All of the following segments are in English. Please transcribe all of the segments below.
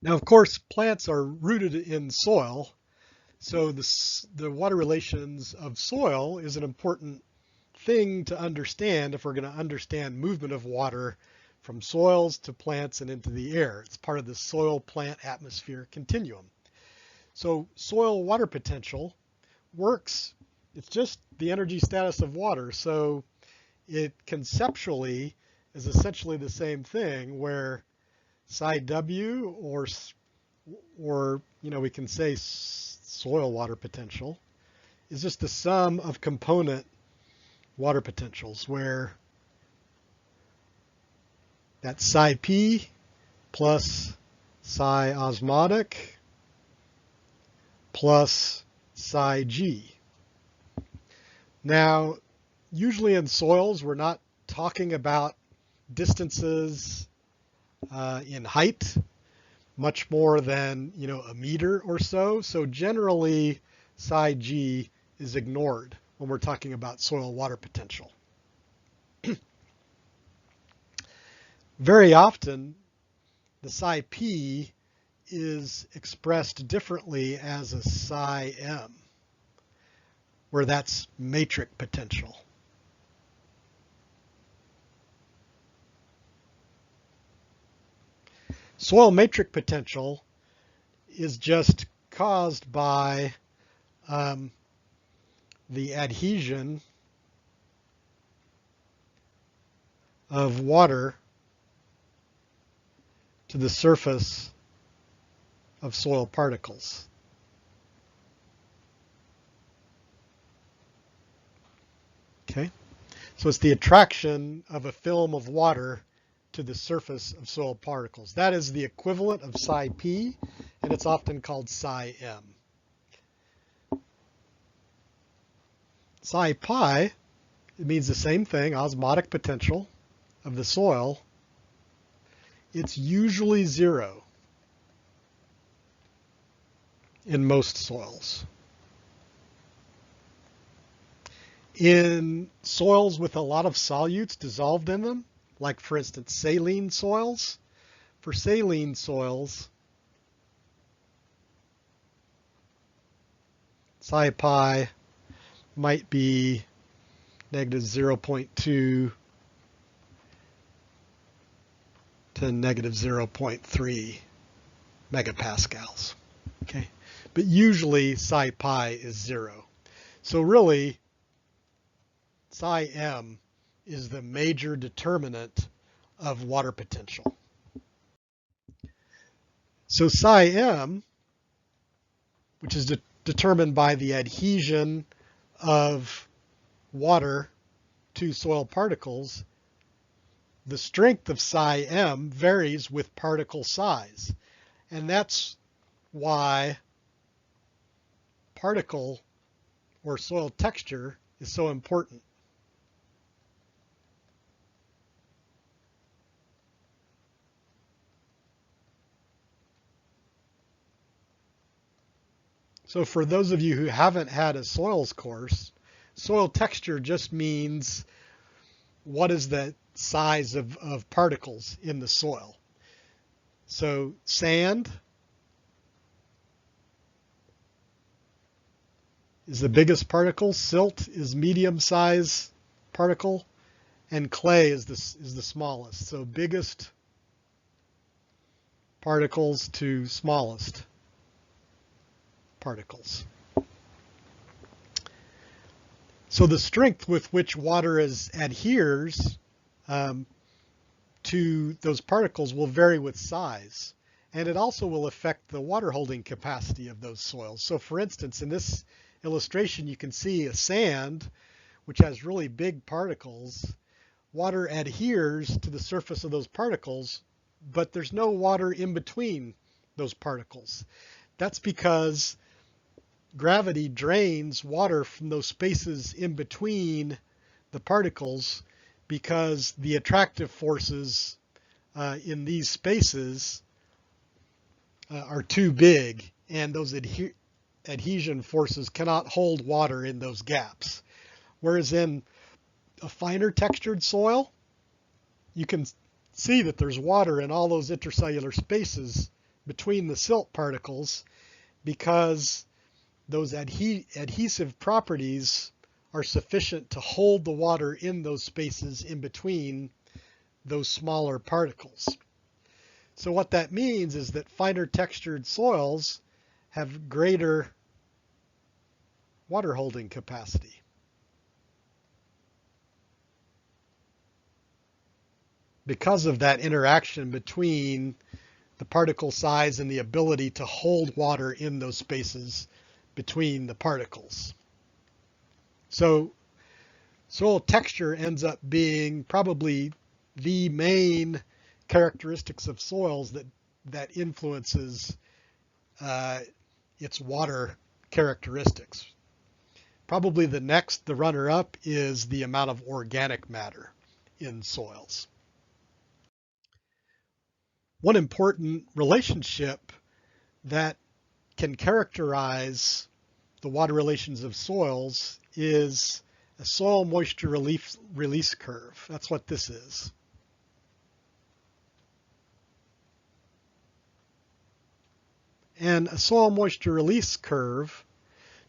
Now, of course, plants are rooted in soil, so the water relations of soil is an important thing to understand if we're going to understand movement of water from soils to plants and into the air. It's part of the soil-plant atmosphere continuum. So soil water potential works. It's just the energy status of water. So it conceptually is essentially the same thing where psi W or we can say soil water potential is just the sum of component water potentials where that's psi P plus psi osmotic plus psi G. Now, usually in soils, we're not talking about distances in height, much more than a meter or so. So generally, psi G is ignored when we're talking about soil water potential. Very often, the psi P is expressed differently as a psi M, where that's matrix potential. Soil matrix potential is just caused by the adhesion of water to the surface of soil particles. Okay, so it's the attraction of a film of water to the surface of soil particles. That is the equivalent of psi P, and it's often called psi M. Psi pi, it means the same thing, osmotic potential of the soil. It's usually 0 in most soils. In soils with a lot of solutes dissolved in them, like for instance saline soils, for saline soils, psi pi might be negative 0.2 to negative 0.3 megapascals. Okay, but usually psi pi is 0. So really, psi M is the major determinant of water potential. So psi M, which is determined by the adhesion of water to soil particles, the strength of psi M varies with particle size. And that's why particle or soil texture is so important. So for those of you who haven't had a soils course, soil texture just means what is the size of particles in the soil. So sand is the biggest particle, silt is medium size particle, and clay is the smallest. So biggest particles to smallest particles. So the strength with which water adheres to those particles will vary with size, and it also will affect the water holding capacity of those soils. So for instance, in this illustration, you can see a sand which has really big particles. Water adheres to the surface of those particles, but there's no water in between those particles. That's because gravity drains water from those spaces in between the particles, because the attractive forces in these spaces are too big, and those adhesion forces cannot hold water in those gaps. Whereas in a finer textured soil, you can see that there's water in all those intercellular spaces between the silt particles because those adhesive properties are sufficient to hold the water in those spaces in between those smaller particles. So what that means is that finer textured soils have greater water holding capacity. Because of that interaction between the particle size and the ability to hold water in those spaces between the particles. So soil texture ends up being probably the main characteristics of soils that influences its water characteristics. Probably the runner-up is the amount of organic matter in soils. One important relationship that can characterize the water relations of soils is a soil moisture release curve. That's what this is. And a soil moisture release curve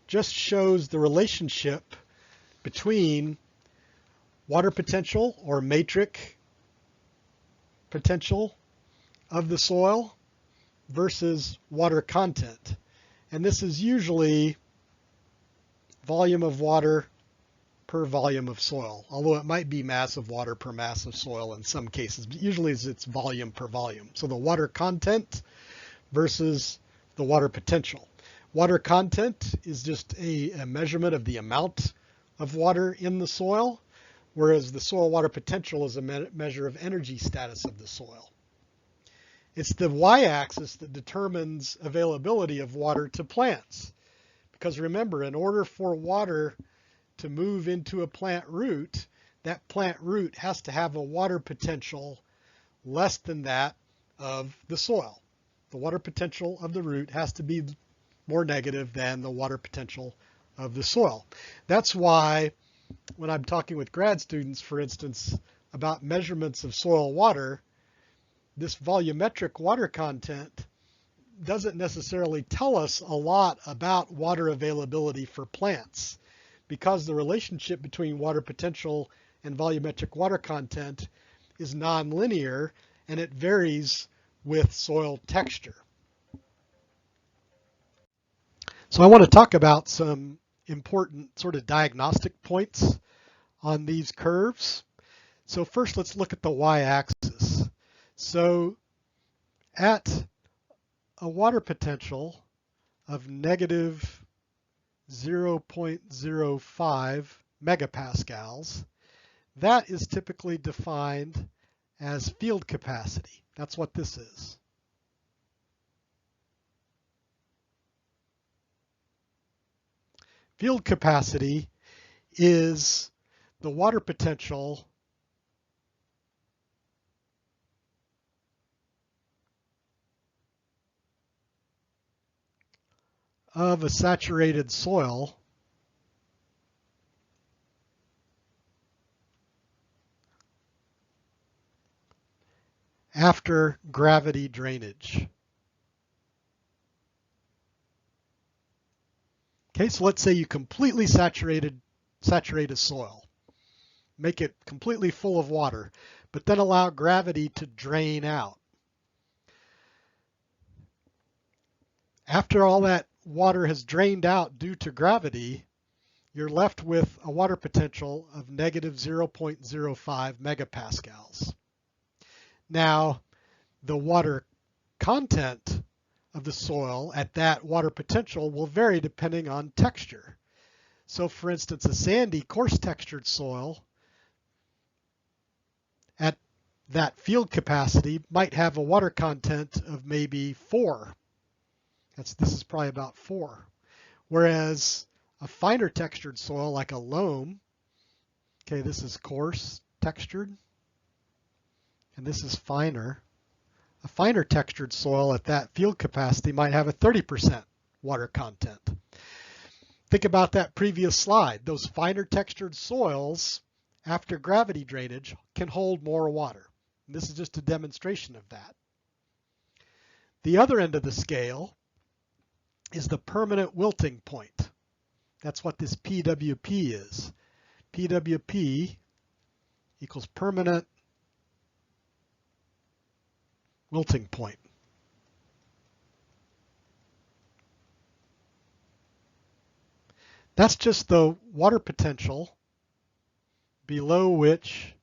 just shows the relationship between water potential or matrix potential of the soil versus water content. And this is usually volume of water per volume of soil, although it might be mass of water per mass of soil in some cases, but usually it's volume per volume. So the water content versus the water potential. Water content is just a measurement of the amount of water in the soil, whereas the soil water potential is a measure of energy status of the soil. It's the y-axis that determines availability of water to plants. Because remember, in order for water to move into a plant root, that plant root has to have a water potential less than that of the soil. The water potential of the root has to be more negative than the water potential of the soil. That's why when I'm talking with grad students, for instance, about measurements of soil water, this volumetric water content doesn't necessarily tell us a lot about water availability for plants, because the relationship between water potential and volumetric water content is nonlinear and it varies with soil texture. So I want to talk about some important sort of diagnostic points on these curves. So first, let's look at the y-axis. So at a water potential of negative 0.05 megapascals, that is typically defined as field capacity. That's what this is. Field capacity is the water potential of a saturated soil after gravity drainage. Okay, so let's say you completely saturate a soil, make it completely full of water, but then allow gravity to drain out. After all that water has drained out due to gravity, you're left with a water potential of negative 0.05 megapascals. Now, the water content of the soil at that water potential will vary depending on texture. So for instance, a sandy, coarse textured soil at that field capacity might have a water content of maybe 4. This is probably about 4. Whereas a finer textured soil like a loam, okay, this is coarse textured, and this is finer. A finer textured soil at that field capacity might have a 30% water content. Think about that previous slide. Those finer textured soils after gravity drainage can hold more water. And this is just a demonstration of that. The other end of the scale is the permanent wilting point. That's what this PWP is. PWP equals permanent wilting point. That's just the water potential below which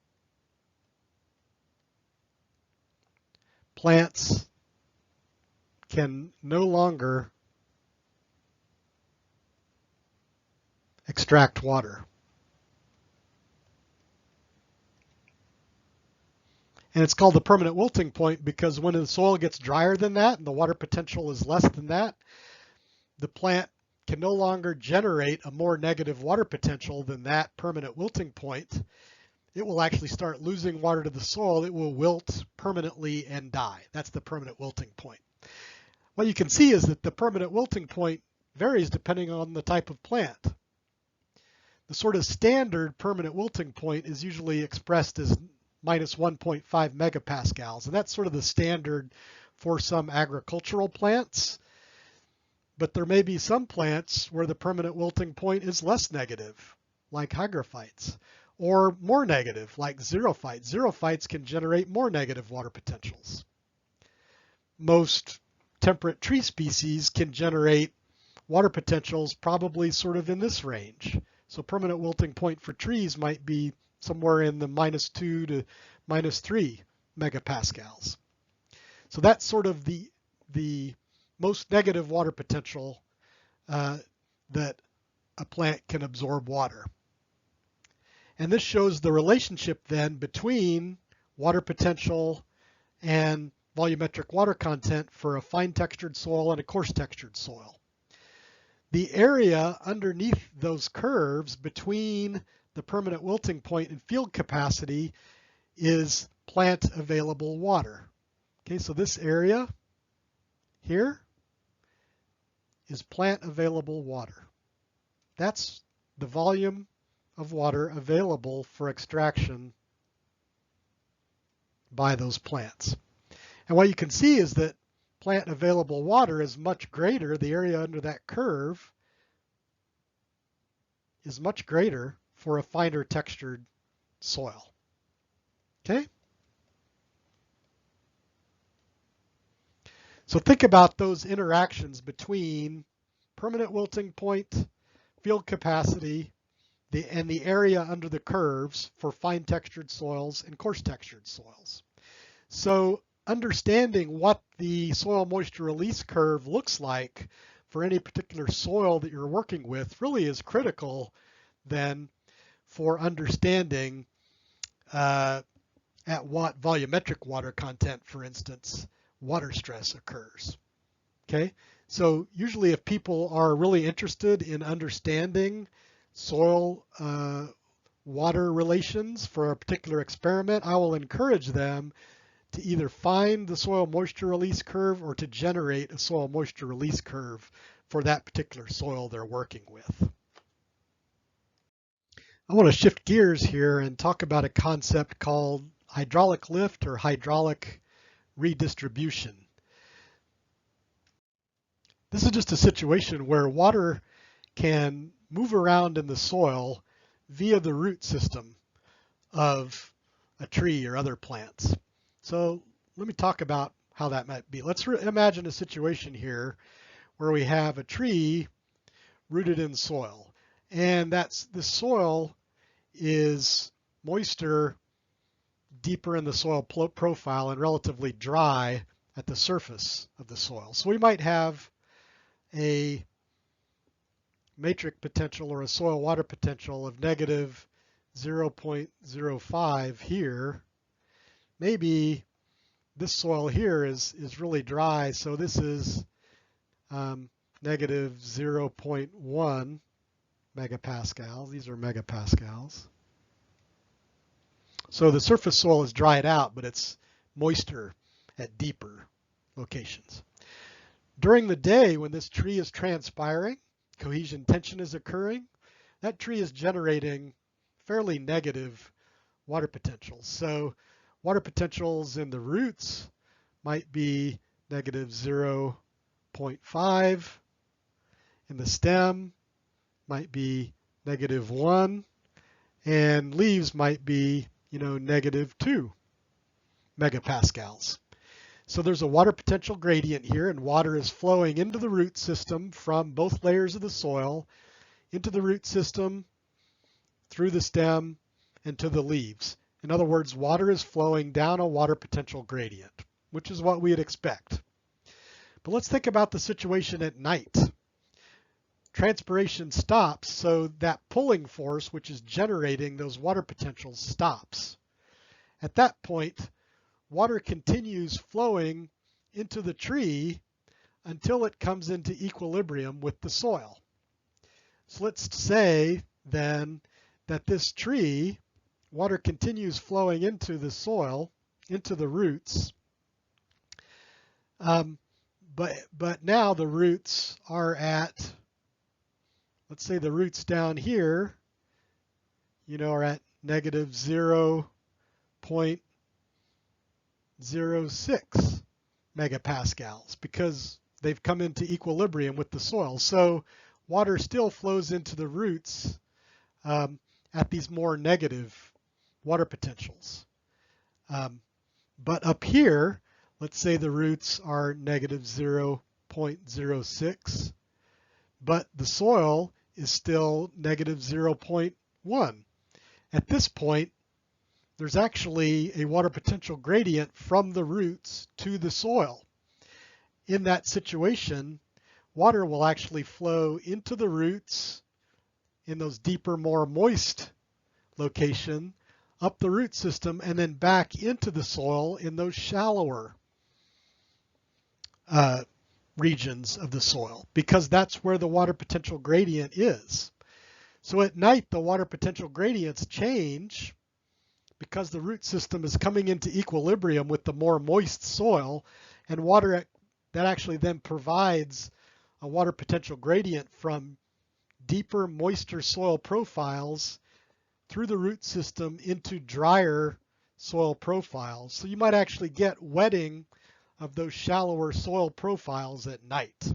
plants can no longer extract water. And it's called the permanent wilting point because when the soil gets drier than that and the water potential is less than that, the plant can no longer generate a more negative water potential than that permanent wilting point. It will actually start losing water to the soil. It will wilt permanently and die. That's the permanent wilting point. What you can see is that the permanent wilting point varies depending on the type of plant. The sort of standard permanent wilting point is usually expressed as minus 1.5 megapascals, and that's sort of the standard for some agricultural plants. But there may be some plants where the permanent wilting point is less negative, like hygrophytes, or more negative, like xerophytes. Xerophytes can generate more negative water potentials. Most temperate tree species can generate water potentials probably sort of in this range. So permanent wilting point for trees might be somewhere in the minus 2 to minus 3 megapascals. So that's sort of the most negative water potential that a plant can absorb water. And this shows the relationship then between water potential and volumetric water content for a fine textured soil and a coarse textured soil. The area underneath those curves between the permanent wilting point and field capacity is plant available water. Okay, so this area here is plant available water. That's the volume of water available for extraction by those plants. And what you can see is that plant available water is much greater. The area under that curve is much greater for a finer textured soil. Okay? So think about those interactions between permanent wilting point, field capacity, and the area under the curves for fine textured soils and coarse textured soils. So understanding what the soil moisture release curve looks like for any particular soil that you're working with really is critical then for understanding at what volumetric water content, for instance, water stress occurs. Okay, so usually if people are really interested in understanding soil water relations for a particular experiment, I will encourage them to either find the soil moisture release curve or to generate a soil moisture release curve for that particular soil they're working with. I want to shift gears here and talk about a concept called hydraulic lift or hydraulic redistribution. This is just a situation where water can move around in the soil via the root system of a tree or other plants. So let me talk about how that might be. Let's imagine a situation here where we have a tree rooted in soil, and the soil is moister deeper in the soil profile and relatively dry at the surface of the soil. So we might have a matrix potential or a soil water potential of negative 0.05 here. Maybe this soil here is really dry, so this is negative 0.1 megapascals. These are megapascals. So the surface soil is dried out, but it's moister at deeper locations. During the day, when this tree is transpiring, cohesion tension is occurring, that tree is generating fairly negative water potentials. So water potentials in the roots might be negative 0.5. In the stem might be negative 1. And leaves might be, negative 2 megapascals. So there's a water potential gradient here, and water is flowing into the root system from both layers of the soil, into the root system, through the stem, and to the leaves. In other words, water is flowing down a water potential gradient, which is what we'd expect. But let's think about the situation at night. Transpiration stops, so that pulling force, which is generating those water potentials, stops. At that point, water continues flowing into the tree until it comes into equilibrium with the soil. So let's say then that this tree, water continues flowing into the soil, into the roots, but now the roots are at, let's say the roots down here, are at negative 0.06 megapascals because they've come into equilibrium with the soil. So water still flows into the roots at these more negative water potentials. But up here, let's say the roots are negative 0.06, but the soil is still negative 0.1. At this point, there's actually a water potential gradient from the roots to the soil. In that situation, water will actually flow into the roots in those deeper, more moist location, up the root system, and then back into the soil in those shallower regions of the soil, because that's where the water potential gradient is. So at night, the water potential gradients change because the root system is coming into equilibrium with the more moist soil, and water that actually then provides a water potential gradient from deeper, moister soil profiles through the root system into drier soil profiles. So you might actually get wetting of those shallower soil profiles at night.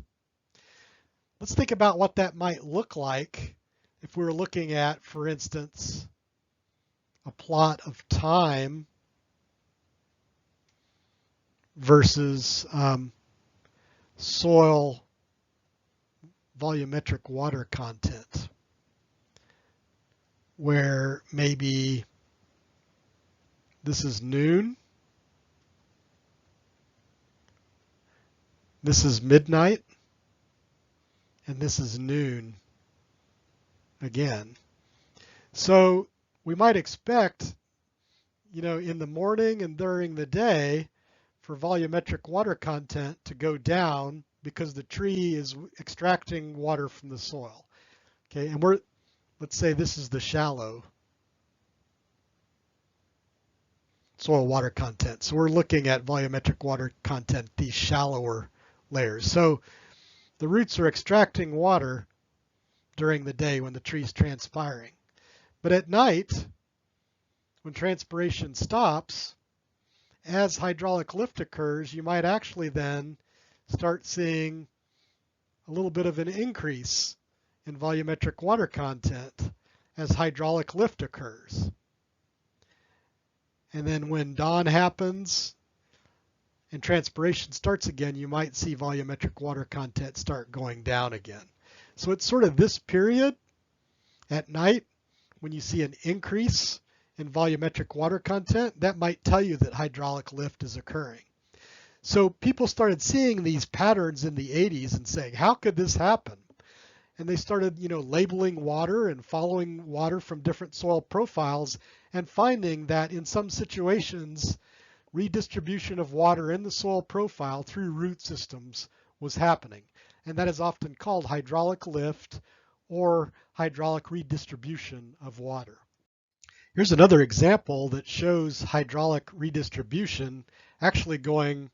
Let's think about what that might look like if we were looking at, for instance, a plot of time versus soil volumetric water content, where maybe this is noon, this is midnight, and this is noon again. So we might expect, in the morning and during the day for volumetric water content to go down because the tree is extracting water from the soil. Okay, and let's say this is the shallow soil water content. So we're looking at volumetric water content, these shallower layers. So the roots are extracting water during the day when the tree is transpiring. But at night, when transpiration stops, as hydraulic lift occurs, you might actually then start seeing a little bit of an increase in volumetric water content as hydraulic lift occurs. And then when dawn happens and transpiration starts again, you might see volumetric water content start going down again. So it's sort of this period at night when you see an increase in volumetric water content, that might tell you that hydraulic lift is occurring. So people started seeing these patterns in the 80s and saying, how could this happen? And they started, labeling water and following water from different soil profiles and finding that in some situations, redistribution of water in the soil profile through root systems was happening. And that is often called hydraulic lift or hydraulic redistribution of water. Here's another example that shows hydraulic redistribution actually going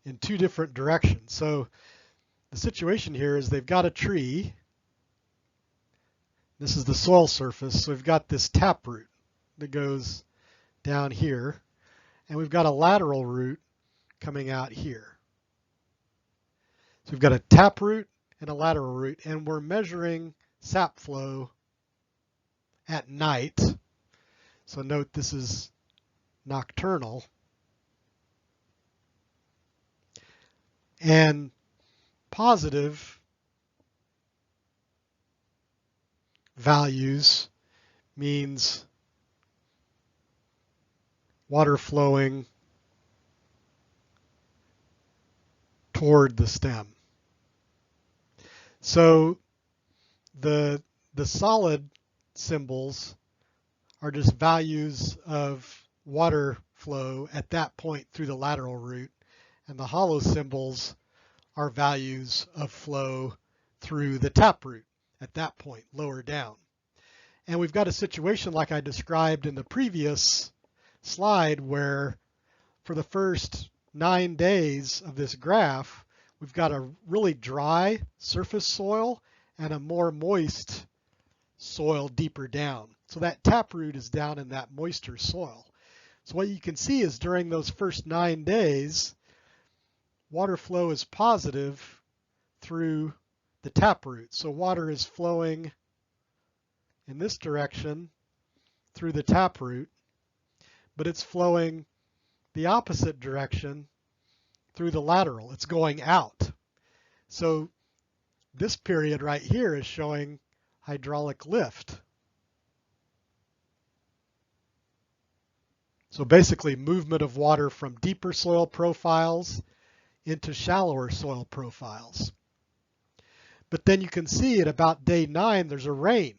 in two different directions. So the situation here is they've got a tree. This is the soil surface. So we've got this taproot that goes down here, and we've got a lateral root coming out here. So we've got a taproot and a lateral root, and we're measuring sap flow at night. So note this is nocturnal. And positive values means water flowing toward the stem. So the solid symbols are just values of water flow at that point through the lateral root, and the hollow symbols are values of flow through the taproot at that point, lower down. And we've got a situation like I described in the previous slide where for the first 9 days of this graph, we've got a really dry surface soil and a more moist soil deeper down. So that taproot is down in that moister soil. So what you can see is during those first 9 days, water flow is positive through the taproot. So water is flowing in this direction through the taproot, but it's flowing the opposite direction through the lateral. It's going out. So this period right here is showing hydraulic lift. So basically movement of water from deeper soil profiles into shallower soil profiles. But then you can see at about day 9 there's a rain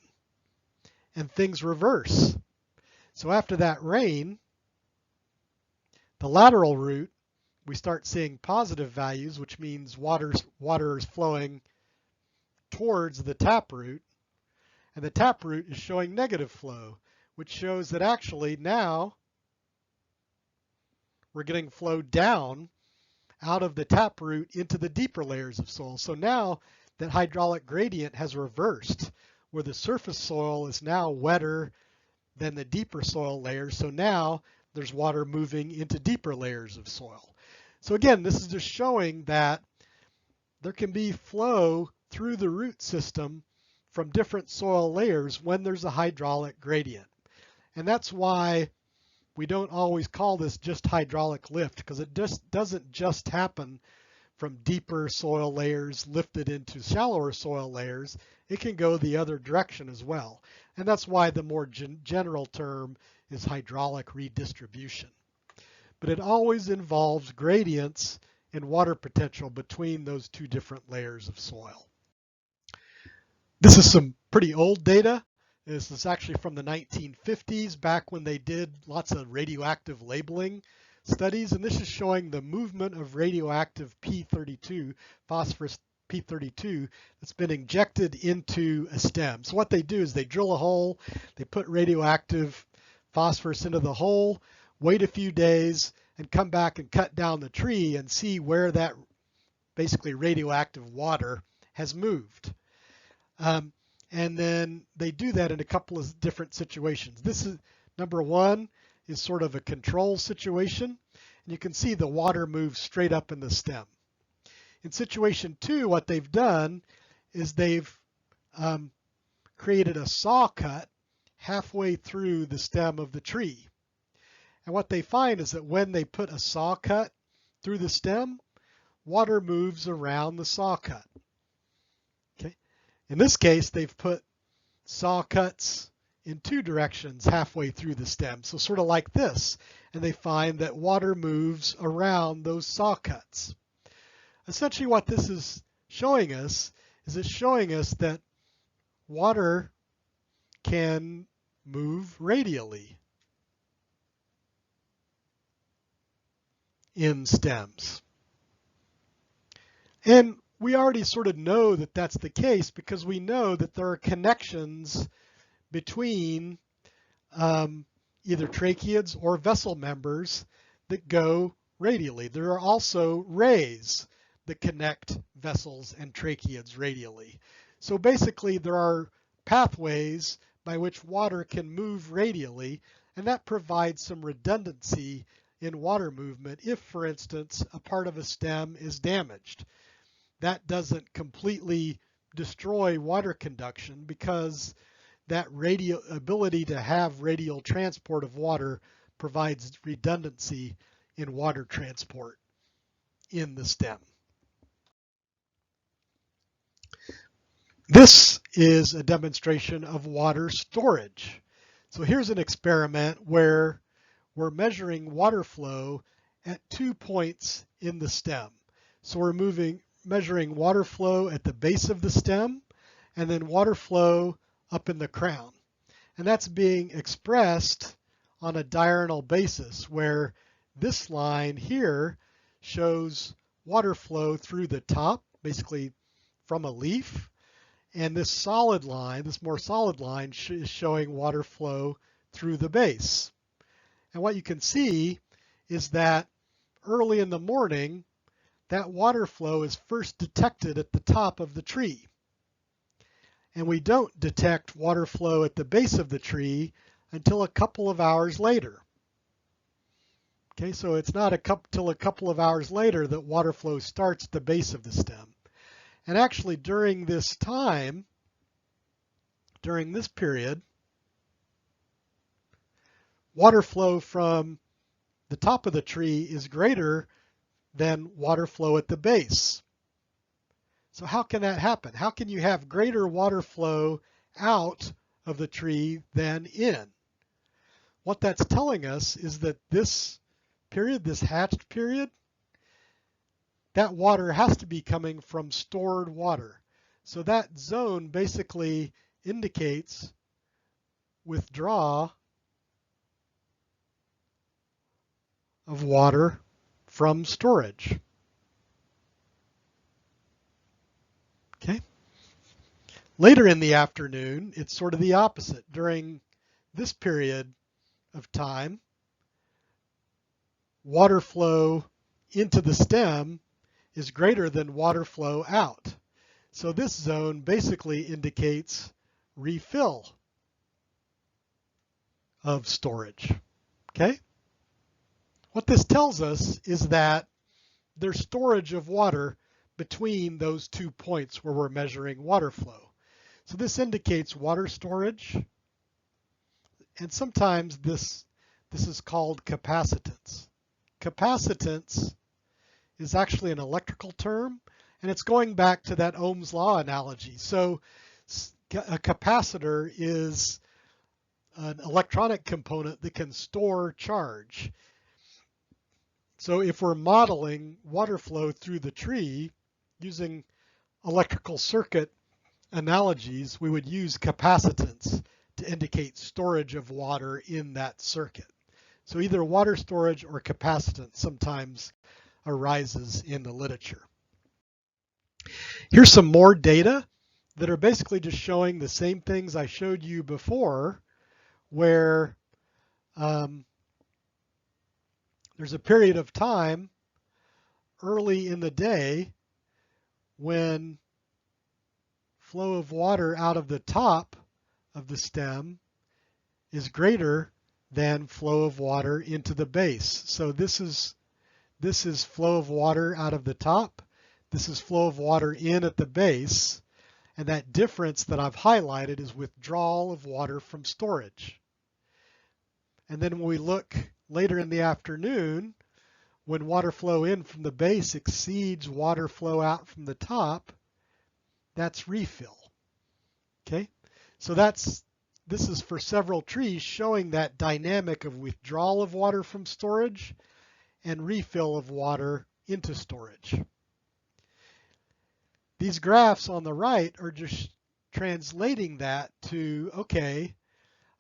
and things reverse. So after that rain, the lateral root, we start seeing positive values, which means water is flowing towards the taproot, and the taproot is showing negative flow, which shows that actually now we're getting flow down out of the taproot into the deeper layers of soil. So now that hydraulic gradient has reversed, where the surface soil is now wetter than the deeper soil layers. So now there's water moving into deeper layers of soil. So again, this is just showing that there can be flow through the root system from different soil layers when there's a hydraulic gradient. And that's why we don't always call this just hydraulic lift, because it just doesn't just happen from deeper soil layers lifted into shallower soil layers. It can go the other direction as well. And that's why the more general term is hydraulic redistribution. But it always involves gradients in water potential between those two different layers of soil. This is some pretty old data. This is actually from the 1950s, back when they did lots of radioactive labeling studies. And this is showing the movement of radioactive P32, phosphorus P32, that's been injected into a stem. So what they do is they drill a hole, they put radioactive phosphorus into the hole, wait a few days, and come back and cut down the tree and see where that basically radioactive water has moved. And then they do that in a couple of different situations. This is number one is sort of a control situation. And you can see the water moves straight up in the stem. In situation 2, what they've done is they've created a saw cut halfway through the stem of the tree. And what they find is that when they put a saw cut through the stem, water moves around the saw cut. Okay. In this case, they've put saw cuts in 2 directions halfway through the stem, so sort of like this. And they find that water moves around those saw cuts. Essentially what this is showing us is it's showing us that water can move radially in stems. And we already sort of know that that's the case because we know that there are connections between either tracheids or vessel members that go radially. There are also rays that connect vessels and tracheids radially. So basically there are pathways by which water can move radially, and that provides some redundancy in water movement if, for instance, a part of a stem is damaged. that doesn't completely destroy water conduction because that ability to have radial transport of water provides redundancy in water transport in the stem. This is a demonstration of water storage. So here's an experiment where we're measuring water flow at 2 points in the stem. So we're measuring water flow at the base of the stem and then water flow up in the crown. And that's being expressed on a diurnal basis where this line here shows water flow through the top, basically from a leaf. And this solid line, this more solid line, is showing water flow through the base. And what you can see is that early in the morning, that water flow is first detected at the top of the tree. And we don't detect water flow at the base of the tree until a couple of hours later. Okay, so it's not till a couple of hours later that water flow starts at the base of the stem. And actually during this time, during this period, water flow from the top of the tree is greater than water flow at the base. So how can that happen? How can you have greater water flow out of the tree than in? What that's telling us is that this period, this hatched period, that water has to be coming from stored water. So that zone basically indicates withdrawal of water from storage. Okay. Later in the afternoon, it's sort of the opposite. During this period of time, water flow into the stem is greater than water flow out. So this zone basically indicates refill of storage. Okay? What this tells us is that there's storage of water between those 2 points where we're measuring water flow. So this indicates water storage, and sometimes this is called capacitance. Capacitance is actually an electrical term, and it's going back to that Ohm's law analogy. So a capacitor is an electronic component that can store charge. So if we're modeling water flow through the tree using electrical circuit analogies, we would use capacitance to indicate storage of water in that circuit. So either water storage or capacitance sometimes arises in the literature. Here's some more data that are basically just showing the same things I showed you before, where there's a period of time early in the day when flow of water out of the top of the stem is greater than flow of water into the base. So this is flow of water out of the top. This is flow of water in at the base. And that difference that I've highlighted is withdrawal of water from storage. And then when we look later in the afternoon, when water flow in from the base exceeds water flow out from the top, that's refill. Okay, so this is for several trees showing that dynamic of withdrawal of water from storage and refill of water into storage. These graphs on the right are just translating that to, okay,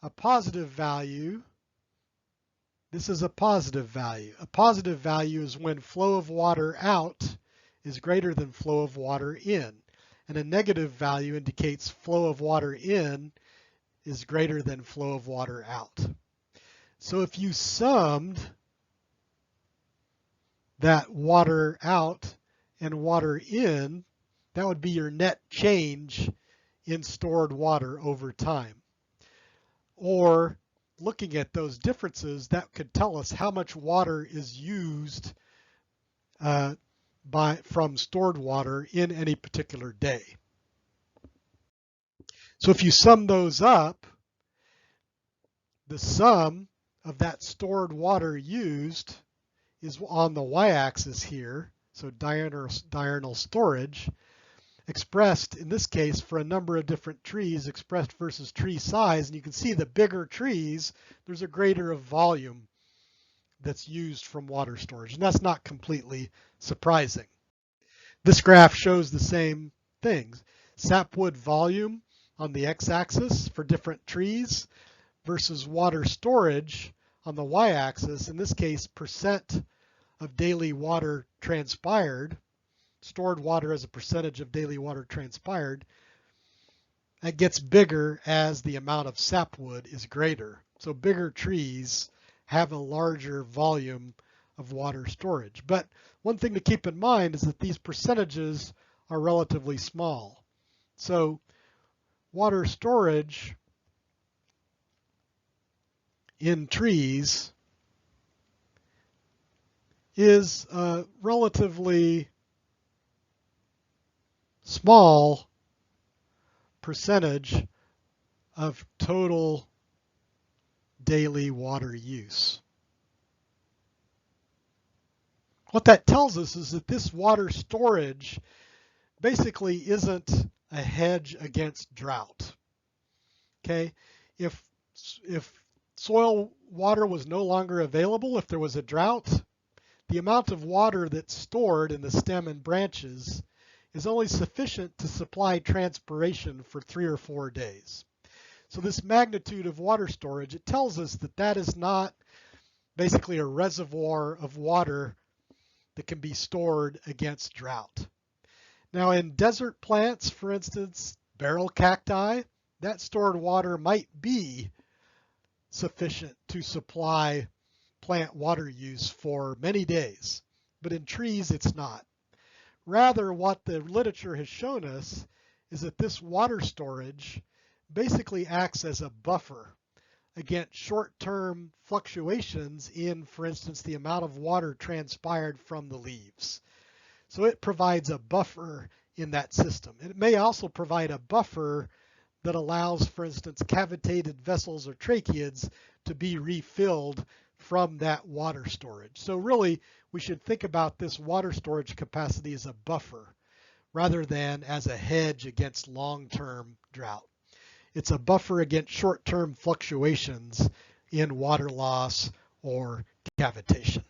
a positive value. This is a positive value. A positive value is when flow of water out is greater than flow of water in. And a negative value indicates flow of water in is greater than flow of water out. So if you summed that water out and water in, that would be your net change in stored water over time. Or looking at those differences, that could tell us how much water is used from stored water in any particular day. So if you sum those up, the sum of that stored water used is on the y-axis here, so diurnal storage, expressed in this case for a number of different trees expressed versus tree size. And you can see the bigger trees, there's a greater volume that's used from water storage. And that's not completely surprising. This graph shows the same things. Sapwood volume on the x-axis for different trees versus water storage on the y-axis, in this case percent of daily water transpired, stored water as a percentage of daily water transpired. That gets bigger as the amount of sapwood is greater. So bigger trees have a larger volume of water storage. But one thing to keep in mind is that these percentages are relatively small. So water storage in trees is a relatively small percentage of total daily water use. What that tells us is that this water storage basically isn't a hedge against drought. Okay, if soil water was no longer available, if there was a drought, the amount of water that's stored in the stem and branches is only sufficient to supply transpiration for 3 or 4 days. So this magnitude of water storage, it tells us that that is not basically a reservoir of water that can be stored against drought. Now in desert plants, for instance, barrel cacti, that stored water might be sufficient to supply plant water use for many days, but in trees it's not. Rather, what the literature has shown us is that this water storage basically acts as a buffer against short-term fluctuations in, for instance, the amount of water transpired from the leaves. So it provides a buffer in that system. And it may also provide a buffer that allows, for instance, cavitated vessels or tracheids to be refilled from that water storage. So really, we should think about this water storage capacity as a buffer rather than as a hedge against long-term drought. It's a buffer against short-term fluctuations in water loss or cavitation.